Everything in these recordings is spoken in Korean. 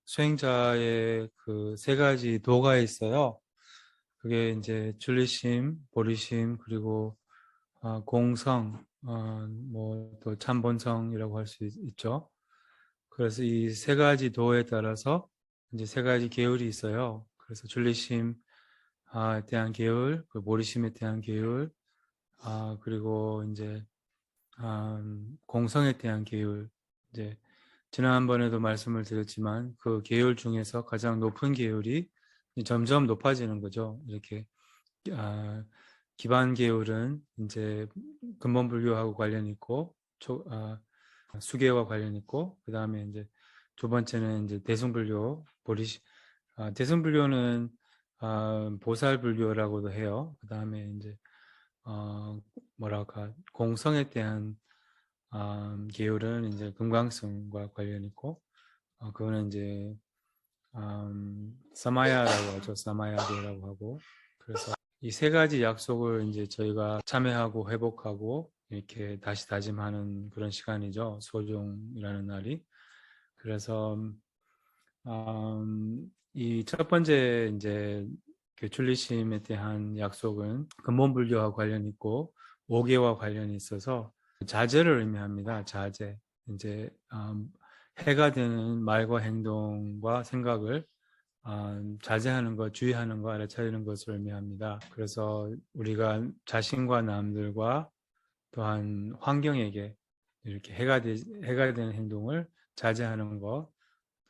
수행자의 그 세 가지 도가 있어요. 그게 이제 진리심, 보리심, 그리고 공성, 뭐 또 참본성이라고 할 수 있죠. 그래서 이 세 가지 도에 따라서 이제 세 가지 계율이 있어요. 그래서 진리심에 대한 계율, 그 보리심에 대한 계율, 그리고 이제 공성에 대한 계율. 이제 지난번에도 말씀을 드렸지만 그 계율 중에서 가장 높은 계율이 점점 높아지는 거죠. 이렇게 기반 계율은 이제 근본불교하고 관련 있고 수계와 관련 있고, 그 다음에 이제 두 번째는 이제 대승불교, 대승불교는 보살불교라고도 해요. 그 다음에 이제 뭐랄까 공성에 대한 계율은 이제 금강성과 관련 있고, 그거는 이제 사마야라고 하죠. 사마야계라고 하고. 그래서 이 세 가지 약속을 이제 저희가 참여하고 회복하고 이렇게 다시 다짐하는 그런 시간이죠. 소종이라는 날이. 그래서 이 첫 번째 이제 교출리심에 대한 약속은 근본불교와 관련 있고 오계와 관련이 있어서 자제를 의미합니다. 자제. 이제 해가 되는 말과 행동과 생각을 자제하는 것, 주의하는 것, 알아차리는 것을 의미합니다. 그래서 우리가 자신과 남들과 또한 환경에게 이렇게 해가 되는 행동을 자제하는 것.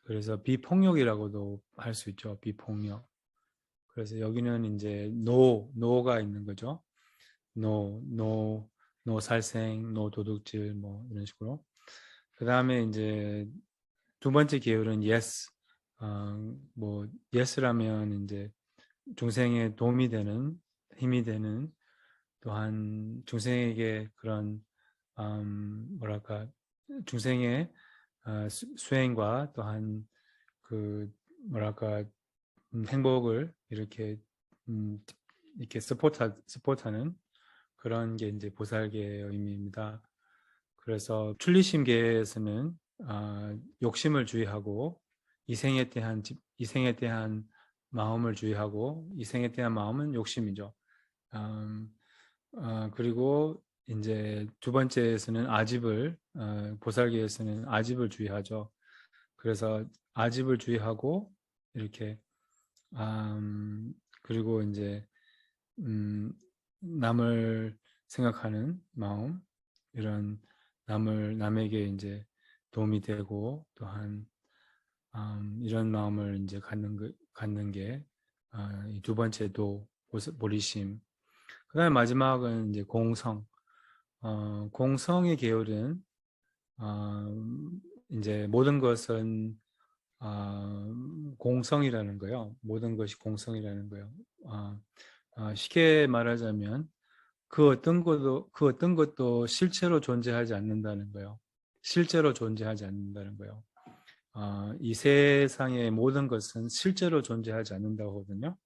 그래서 비폭력이라고도 할 수 있죠. 비폭력. 그래서 여기는 이제 노가 있는 거죠. 노 살생, 노 도둑질, 뭐 이런 식으로. 그 다음에 이제 두 번째 계율은 yes. 뭐 yes라면 이제 중생에 도움이 되는, 힘이 되는, 또한 중생에게 그런 뭐랄까 중생의 수행과 또한 그 뭐랄까 행복을 음, 이렇게 서포트하는 그런 게 이제 보살계의 의미입니다. 그래서 출리심계에서는 욕심을 주의하고 이생에 대한 마음을 주의하고, 이생에 대한 마음은 욕심이죠. 그리고 이제 두 번째에서는 보살계에서는 아집을 주의하죠. 그래서 아집을 주의하고 이렇게 그리고 이제 남을 생각하는 마음, 이런 남에게 이제 도움이 되고 또한 이런 마음을 이제 갖는 게 이 두 번째 보리심. 그다음에 마지막은 이제 공성. 공성의 계율은 이제 모든 것은 공성이라는 거요. 모든 것이 공성이라는 거요. 쉽게 말하자면 그 어떤 것도 실체로 존재하지 않는다는 거요. 실제로 존재하지 않는다는 거요. 이 세상의 모든 것은 실제로 존재하지 않는다고 하거든요.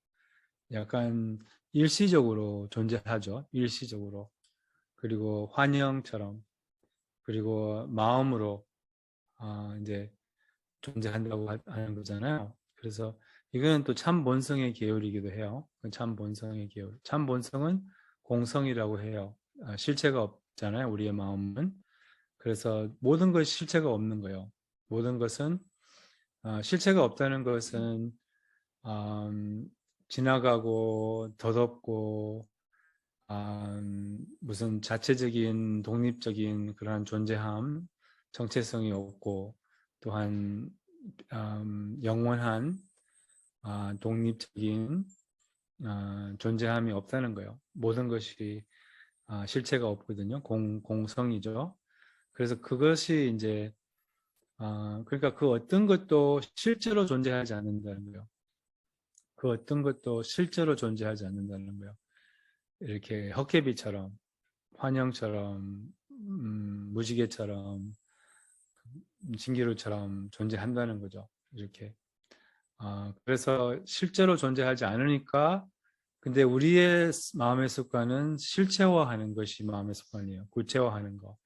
약간 일시적으로 존재하죠. 일시적으로. 그리고 환영처럼, 그리고 마음으로 이제 존재한다고 하는 거잖아요. 그래서 이거는 또 참본성의 계율이기도 해요. 참본성의 계율. 참본성은 공성이라고 해요. 실체가 없잖아요. 우리의 마음은. 그래서 모든 것이 실체가 없는 거예요. 모든 것은 실체가 없다는 것은 지나가고 덧없고 무슨 자체적인 독립적인 그러한 존재함, 정체성이 없고, 또한 영원한 독립적인 존재함이 없다는 거예요. 모든 것이 실체가 없거든요. 공성이죠. 그래서 그것이 이제 그러니까 그 어떤 것도 실제로 존재하지 않는다는 거예요. 그 어떤 것도 실제로 존재하지 않는다는 거예요. 이렇게 헛개비처럼, 환영처럼, 무지개처럼, 신기루처럼 존재한다는 거죠. 이렇게. 그래서 실제로 존재하지 않으니까, 근데 우리의 마음의 습관은 실체화하는 것이 마음의 습관이에요. 구체화하는 거.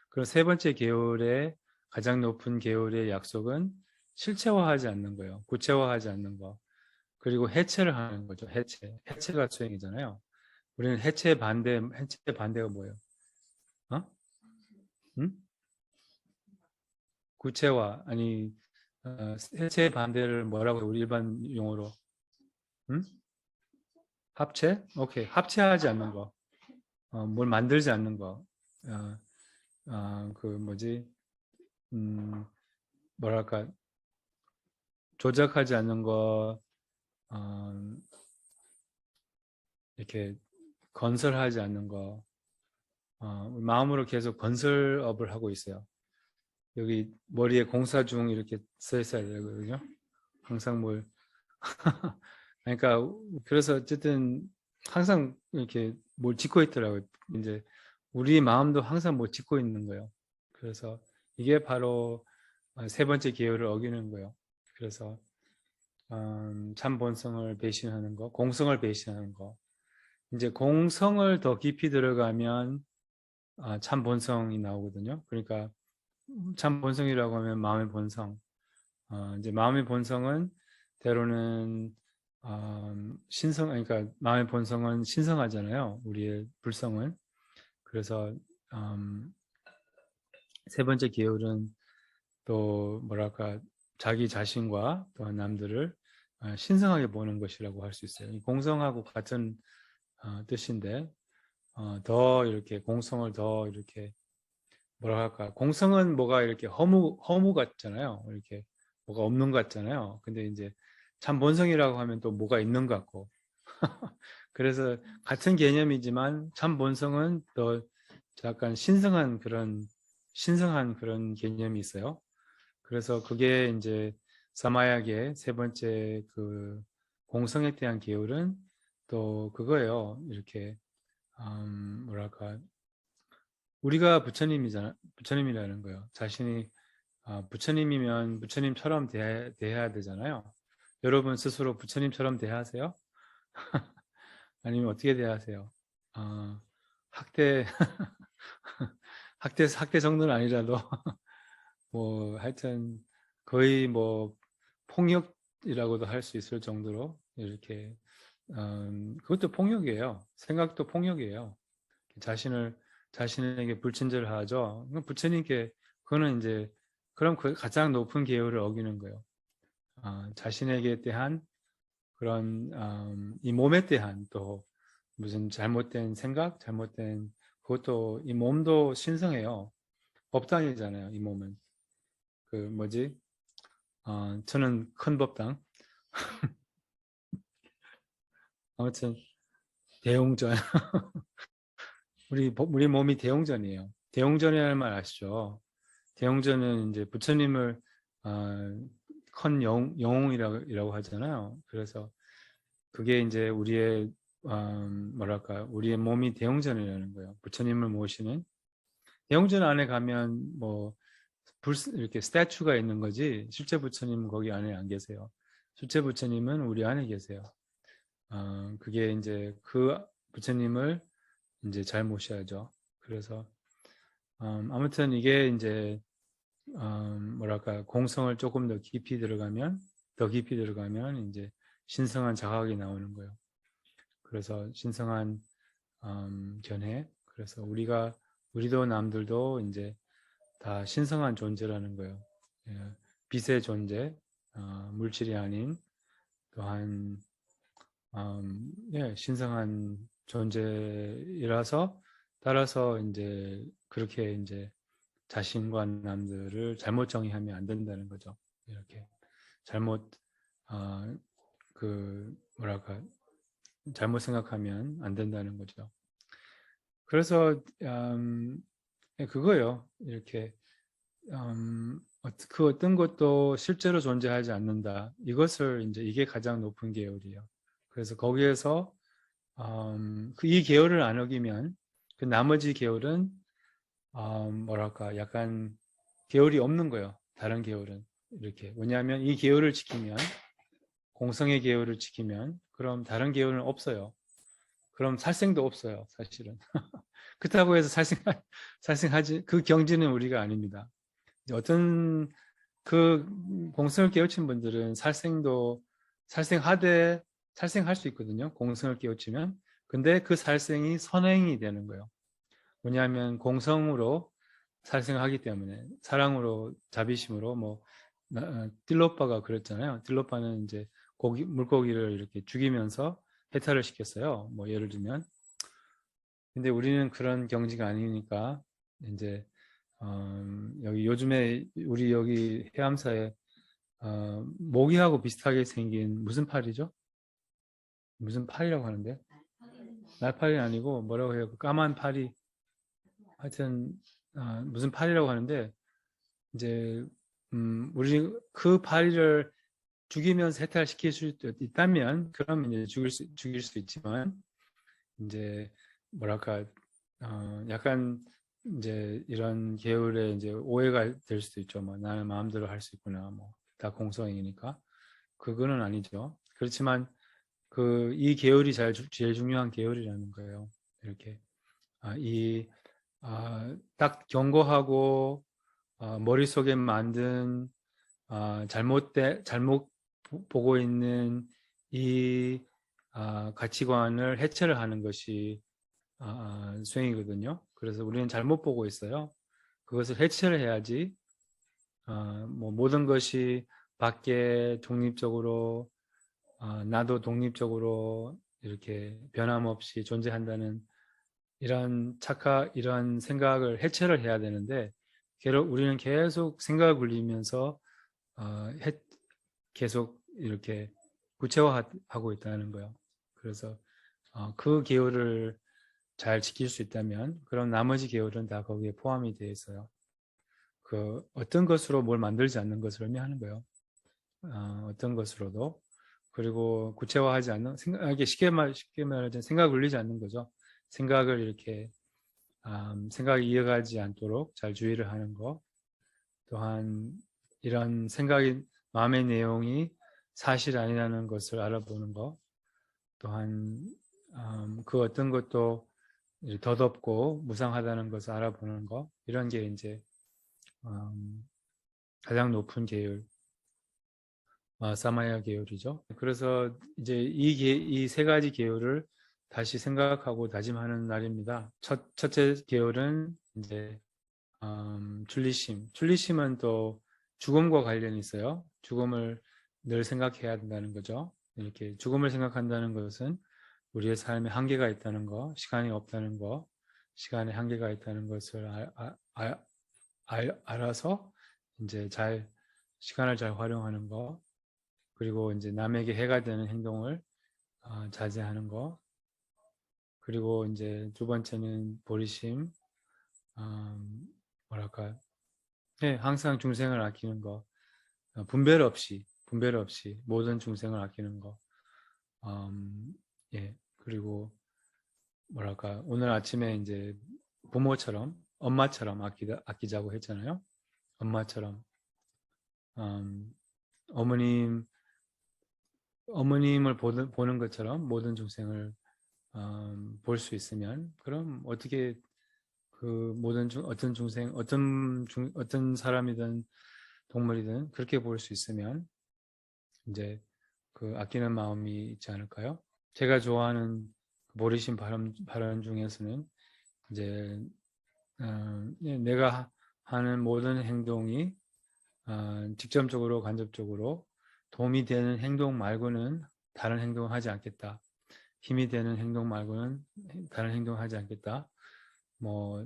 그리고 세 번째 계율의 가장 높은 계율의 약속은 실체화하지 않는 거예요. 구체화하지 않는 거. 그리고 해체를 하는 거죠. 해체. 해체가 수행이잖아요. 우리는 해체 반대가 뭐예요? 어? 응? 구체화, 아니, 해체 반대를 뭐라고 해요? 우리 일반 용어로. 응? 합체? 오케이. 합체하지 않는 거. 뭘 만들지 않는 거. 어, 그 뭐지? 음, 뭐랄까, 조작하지 않는 거, 어, 이렇게 건설하지 않는 거, 마음으로 계속 건설업을 하고 있어요. 여기 머리에 공사 중 이렇게 써 있어야 되거든요. 항상 뭘. 그러니까, 그래서 어쨌든 항상 이렇게 뭘 짓고 있더라고요. 이제 우리 마음도 항상 뭘 짓고 있는 거예요. 그래서 이게 바로 세 번째 계율을 어기는 거예요. 그래서 참 본성을 배신하는 거, 공성을 배신하는 거. 이제 공성을 더 깊이 들어가면 참 본성이 나오거든요. 그러니까 참 본성이라고 하면 마음의 본성. 이제 마음의 본성은 때로는 신성, 그러니까 마음의 본성은 신성하잖아요. 우리의 불성은. 그래서 세 번째 계율은 또 뭐랄까 자기 자신과 또 남들을 신성하게 보는 것이라고 할 수 있어요. 공성하고 같은 뜻인데 더 이렇게 공성을 더 이렇게 뭐라 할까? 공성은 뭐가 이렇게 허무 같잖아요. 이렇게 뭐가 없는 것 같잖아요. 근데 이제 참 본성이라고 하면 또 뭐가 있는 것 같고. 그래서 같은 개념이지만 참 본성은 더 약간 신성한 그런 개념이 있어요. 그래서 그게 이제 사마약의 세 번째 그 공성에 대한 계율은 또 그거예요. 이렇게 뭐랄까 우리가 부처님이라는 거예요. 자신이 부처님이면 부처님처럼 대해야 되잖아요. 여러분 스스로 부처님처럼 대하세요? 아니면 어떻게 대하세요? 학대 학대 정도는 아니라도 뭐 하여튼 거의 뭐 폭력이라고도 할 수 있을 정도로 이렇게 그것도 폭력이에요. 생각도 폭력이에요. 자신에게 불친절을 하죠. 부처님께 그거는 이제 그럼 그 가장 높은 계율을 어기는 거예요. 자신에게 대한 그런 이 몸에 대한 또 무슨 잘못된 생각, 잘못된 그것도 이 몸도 신성해요. 법당이잖아요. 이 몸은 그 뭐지? 저는 큰 법당. 아무튼 대웅전. 우리 몸이 대웅전이에요. 대웅전이라는 말 아시죠? 대웅전은 이제 부처님을 큰 영웅이라고 하잖아요. 그래서 그게 이제 우리의 뭐랄까 우리의 몸이 대웅전이라는 거예요. 부처님을 모시는 대웅전 안에 가면 뭐 이렇게 스태츄가 있는 거지 실제 부처님은 거기 안에 안 계세요. 실제 부처님은 우리 안에 계세요. 그게 이제 그 부처님을 이제 잘 모셔야죠. 그래서 아무튼 이게 이제 뭐랄까 공성을 조금 더 깊이 들어가면 이제 신성한 자각이 나오는 거예요. 그래서 신성한 견해. 그래서 우리도 남들도 이제 다 신성한 존재라는 거예요. 예, 빛의 존재, 물질이 아닌 또한 예, 신성한 존재이라서 따라서 이제 그렇게 이제 자신과 남들을 잘못 정의하면 안 된다는 거죠. 이렇게 잘못 그 뭐랄까 잘못 생각하면 안 된다는 거죠. 그래서 예, 그거요. 이렇게 그 어떤 것도 실제로 존재하지 않는다. 이것을 이제 이게 가장 높은 계율이에요. 그래서 거기에서 이 계율을 안 어기면 그 나머지 계율은 뭐랄까 약간 계율이 없는 거예요. 다른 계율은 이렇게 왜냐하면 이 계율을 지키면 공성의 계율을 지키면 그럼 다른 계율은 없어요. 그럼 살생도 없어요. 사실은 그렇다고 해서 살생하지 그 경지는 우리가 아닙니다. 어떤 그 공성을 깨우친 분들은 살생할 수 있거든요. 공성을 깨우치면. 근데 그 살생이 선행이 되는 거예요. 왜냐하면 공성으로 살생하기 때문에 사랑으로 자비심으로 뭐 딜로빠가 그랬잖아요. 딜로빠는 이제 물고기를 이렇게 죽이면서 해탈을 시켰어요. 뭐 예를 들면. 근데 우리는 그런 경지가 아니니까 이제 여기 요즘에 우리 여기 해암사에 모기하고 비슷하게 생긴 무슨 파리죠? 무슨 파리라고 하는데? 날파리 아니고 뭐라고 해요? 그 까만 파리. 하여튼 무슨 파리라고 하는데 이제 우리 그 파리를 죽이면서 해탈시킬 수 있다면 그러면 이제 죽일 수 있지만 이제 뭐랄까 약간 이제 이런 계율에 이제 오해가 될 수도 있죠. 뭐 나는 마음대로 할 수 있구나. 뭐 다 공성이니까 그거는 아니죠. 그렇지만 그 이 계율이 제일 중요한 계율이라는 거예요. 이렇게 이 경고하고 머릿속에 만든 잘못 보고 있는 이 가치관을 해체를 하는 것이 수행이거든요. 그래서 우리는 잘못 보고 있어요. 그것을 해체를 해야지 뭐 모든 것이 밖에 독립적으로 나도 독립적으로 이렇게 변함없이 존재한다는 이런 생각을 해체를 해야 되는데 우리는 계속 생각을 굴리면서 어, 계속 이렇게 구체화하고 있다는 거예요. 그래서 그 계율을 잘 지킬 수 있다면 그럼 나머지 계율은 다 거기에 포함이 되어 있어요. 그 어떤 것으로 뭘 만들지 않는 것을 의미하는 거예요. 어떤 것으로도 그리고 구체화하지 않는 생각에 쉽게 말하자면 생각을 울리지 않는 거죠. 생각을 이렇게 생각이 이어가지 않도록 잘 주의를 하는 것. 또한 이런 마음의 내용이 사실 아니라는 것을 알아보는 것. 또한 그 어떤 것도 덧없고 무상하다는 것을 알아보는 것. 이런 게 이제 가장 높은 계율, 사마야 계율이죠. 그래서 이제 이 세 가지 계율을 다시 생각하고 다짐하는 날입니다. 첫째 계율은 이제 줄리심은 또 죽음과 관련이 있어요. 죽음을 늘 생각해야 된다는 거죠. 이렇게 죽음을 생각한다는 것은 우리의 삶에 한계가 있다는 거, 시간이 없다는 거, 시간에 한계가 있다는 것을 알아서 이제 시간을 잘 활용하는 거, 그리고 이제 남에게 해가 되는 행동을 자제하는 거, 그리고 이제 두 번째는 보리심, 뭐랄까, 네, 항상 중생을 아끼는 거, 분별 없이 모든 중생을 아끼는 거, 예, 그리고 뭐랄까, 오늘 아침에 이제 엄마처럼 아끼자고 했잖아요. 엄마처럼, 음, 어머님, 어머님을 보는 것처럼 모든 중생을 볼 수 있으면, 그럼 어떻게 그 어떤 중생, 어떤 사람이든 동물이든 그렇게 볼 수 있으면 이제 그 아끼는 마음이 있지 않을까요? 제가 좋아하는 모리신 발언 중에서는 이제 내가 하는 모든 행동이 직접적으로 간접적으로 도움이 되는 행동 말고는 다른 행동을 하지 않겠다. 힘이 되는 행동 말고는 다른 행동을 하지 않겠다. 뭐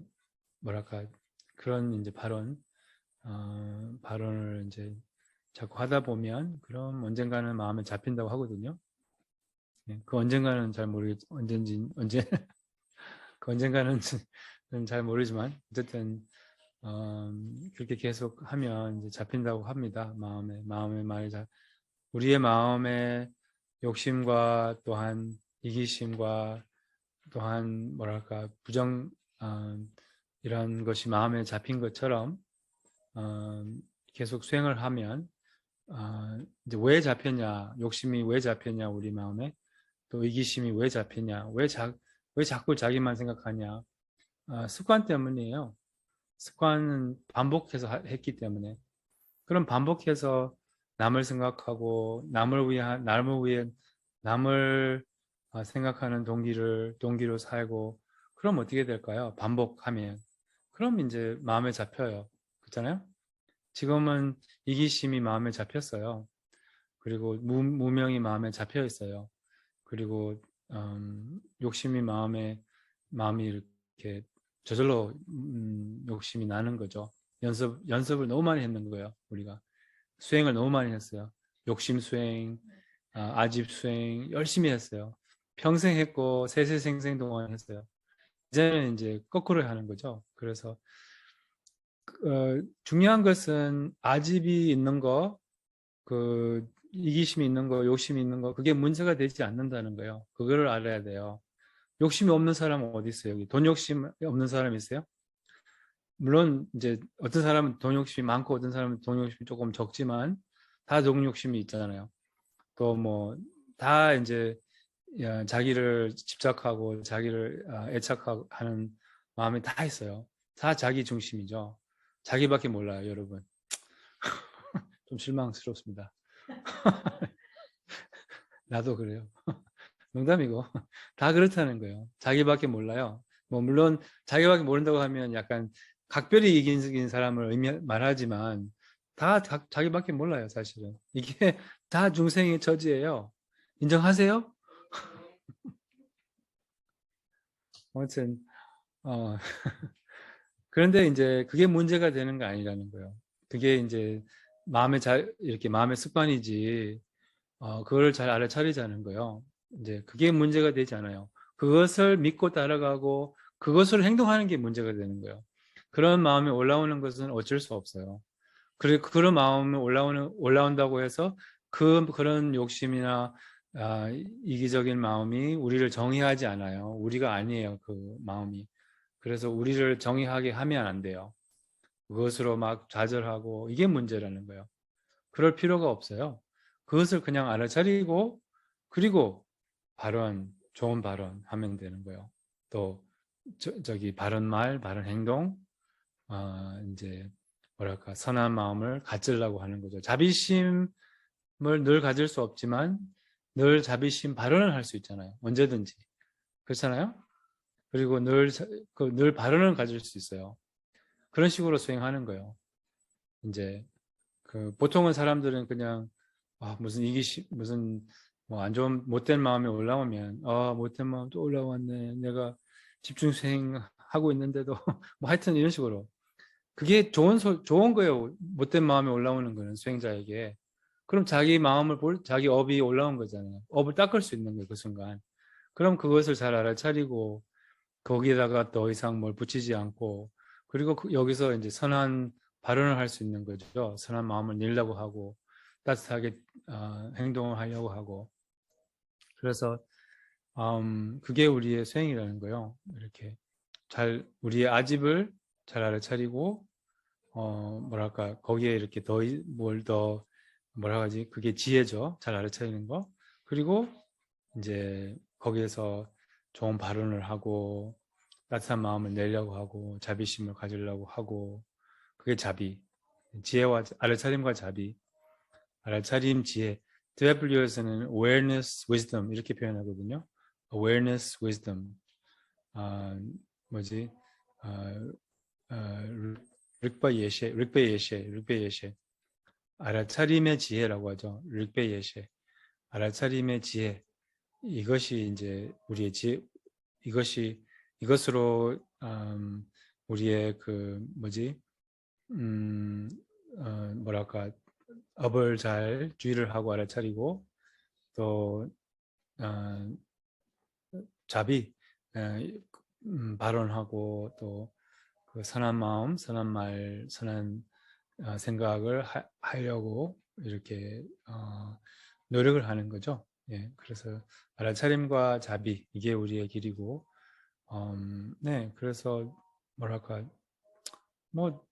뭐랄까 그런 이제 발언을 이제 자꾸 하다 보면 그럼 언젠가는 마음에 잡힌다고 하거든요. 그 언젠가는 잘 모르겠 언제 그 언젠가는 잘 모르지만 어쨌든 그렇게 계속 하면 이제 잡힌다고 합니다. 마음의 말이 우리의 마음의 욕심과 또한 이기심과 또한 뭐랄까 이런 것이 마음에 잡힌 것처럼 계속 수행을 하면 이제 왜 잡혔냐, 욕심이 왜 잡혔냐 우리 마음에 또 이기심이 왜 잡혔냐, 왜 자꾸 자기만 생각하냐, 습관 때문이에요. 습관은 반복해서 했기 때문에 그럼 반복해서 남을 생각하고 남을 생각하는 동기로 살고 그럼 어떻게 될까요? 반복하면 그럼 이제 마음에 잡혀요. 그렇잖아요? 지금은 이기심이 마음에 잡혔어요. 그리고 무명이 마음에 잡혀 있어요. 그리고 욕심이 마음이 이렇게 저절로 욕심이 나는 거죠. 연습을 너무 많이 했는 거예요. 우리가 수행을 너무 많이 했어요. 욕심 수행, 아집 수행 열심히 했어요. 평생 했고 세세생생 동안 했어요. 이제는 이제 거꾸로 하는 거죠. 그래서 중요한 것은 아집이 있는 거, 그 이기심이 있는 거, 욕심이 있는 거, 그게 문제가 되지 않는다는 거예요. 그거를 알아야 돼요. 욕심이 없는 사람은 어디 있어요? 여기 돈 욕심 없는 사람 있어요? 물론 이제 어떤 사람은 돈 욕심이 많고 어떤 사람은 돈 욕심이 조금 적지만 다 돈 욕심이 있잖아요. 또 뭐 다 이제 자기를 집착하고 자기를 애착하는 마음이 다 있어요. 다 자기 중심이죠. 자기밖에 몰라요, 여러분. 좀 실망스럽습니다. 나도 그래요. 농담이고 다 그렇다는 거예요. 자기밖에 몰라요. 뭐 물론 자기밖에 모른다고 하면 약간 각별히 이긴 사람을 말하지만 다 자기밖에 몰라요, 사실은. 이게 다 중생의 처지예요. 인정하세요? 아무튼 그런데 이제 그게 문제가 되는 거 아니라는 거예요. 그게 이제 이렇게 마음의 습관이지, 그걸 잘 알아차리자는 거예요. 이제 그게 문제가 되지 않아요. 그것을 믿고 따라가고 그것을 행동하는 게 문제가 되는 거예요. 그런 마음이 올라오는 것은 어쩔 수 없어요. 그리고 그런 마음이 올라온다고 해서 그런 욕심이나 이기적인 마음이 우리를 정의하지 않아요. 우리가 아니에요, 그 마음이. 그래서 우리를 정의하게 하면 안 돼요. 그것으로 막 좌절하고 이게 문제라는 거예요. 그럴 필요가 없어요. 그것을 그냥 알아차리고 그리고 좋은 발언 하면 되는 거예요. 또 저기 바른 말, 바른 행동, 이제 뭐랄까 선한 마음을 가지려고 하는 거죠. 자비심을 늘 가질 수 없지만 늘 자비심 발언을 할 수 있잖아요. 언제든지. 그렇잖아요? 그리고 늘 발언을 가질 수 있어요. 그런 식으로 수행하는 거예요. 이제 보통은 사람들은 그냥 무슨 무슨 뭐 안 좋은 못된 마음이 올라오면 못된 마음 또 올라왔네. 내가 집중 수행하고 있는데도 뭐 하여튼 이런 식으로 그게 좋은 거예요. 못된 마음이 올라오는 거는 수행자에게. 그럼 자기 업이 올라온 거잖아요. 업을 닦을 수 있는 거예요, 그 순간. 그럼 그것을 잘 알아차리고 거기에다가 더 이상 뭘 붙이지 않고 그리고 여기서 이제 선한 발언을 할 수 있는 거죠. 선한 마음을 내려고 하고 따뜻하게 행동을 하려고 하고 그래서 그게 우리의 수행이라는 거예요. 이렇게 우리의 아집을 잘 알아차리고 뭐랄까 거기에 이렇게 더 뭐라 하지 그게 지혜죠. 잘 알아차리는 거. 그리고 이제 거기에서 좋은 발언을 하고 따뜻한 마음을 내려고 하고 자비심을 가지려고 하고 그게 자비. 지혜와 알아차림과 자비. 알아차림 지혜. DW에서는 awareness, wisdom 이렇게 표현하거든요. awareness, wisdom. 아, 뭐지? 아, 릭베예셰. 알아차림의 지혜라고 하죠. 릭베예셰. 알아차림의 지혜. 이것이 이제 우리의 지혜, 이것으로 우리의 음, 뭐랄까 업을 잘 주의를 하고 알아차리고 또 자비 발언하고 또 그 선한 마음, 선한 말, 선한 생각을 하려고 이렇게 노력을 하는 거죠. 예, 그래서 알아차림과 자비 이게 우리의 길이고, 네, 그래서 뭐랄까 뭐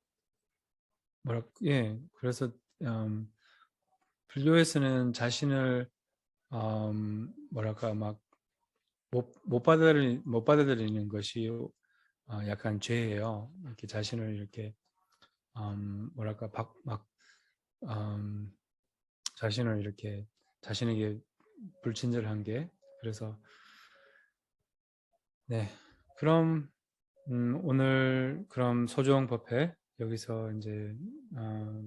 예, 그래서 불교에서는 자신을 뭐랄까 막 못 받아들이는 것이 약간 죄예요. 이렇게 자신을 이렇게 뭐랄까 막 자신을 이렇게 자신에게 불친절한 게. 그래서 네, 그럼 오늘 그럼 소조영 법회 여기서 이제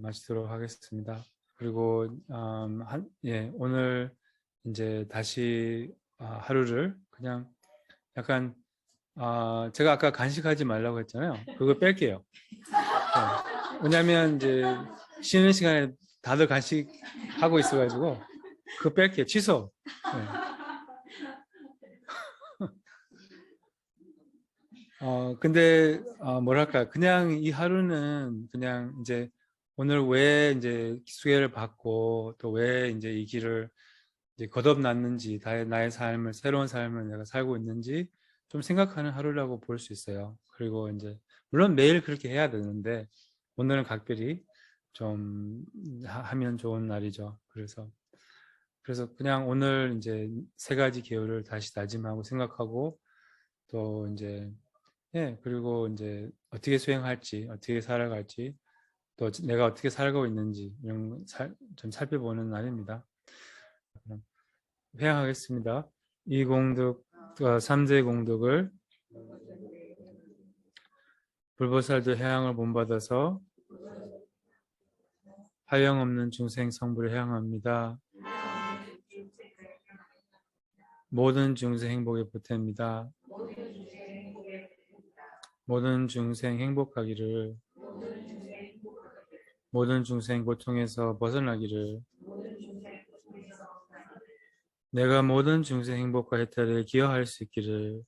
마치도록 하겠습니다. 그리고 예, 오늘 이제 다시 하루를 그냥 약간 제가 아까 간식하지 말라고 했잖아요. 그거 뺄게요. 네. 왜냐하면 이제 쉬는 시간에 다들 간식하고 있어가지고 그거 뺄게요. 취소. 네. 근데 뭐랄까 그냥 이 하루는 그냥 이제 오늘 왜 이제 수혜를 받고 또 왜 이제 이 길을 이제 거듭났는지 나의 삶을 새로운 삶을 내가 살고 있는지 좀 생각하는 하루라고 볼 수 있어요. 그리고 이제 물론 매일 그렇게 해야 되는데 오늘은 각별히 좀 하면 좋은 날이죠. 그래서 그냥 오늘 이제 세 가지 계율을 다시 다짐하고 생각하고 또 이제 예, 그리고 이제 어떻게 수행할지, 어떻게 살아갈지, 또 내가 어떻게 살고 있는지 이런 좀 살펴보는 날입니다. 그럼 회양하겠습니다. 이 공덕, 삼재 공덕을 불보살도 회양을 본받아서 하영없는 중생 성불을 회양합니다. 모든 중생 행복에 보탭니다. 모든 중생 행복하기를, 모든 중생 고통에서 벗어나기를, 내가 모든 중생 행복과 혜택에 기여할 수 있기를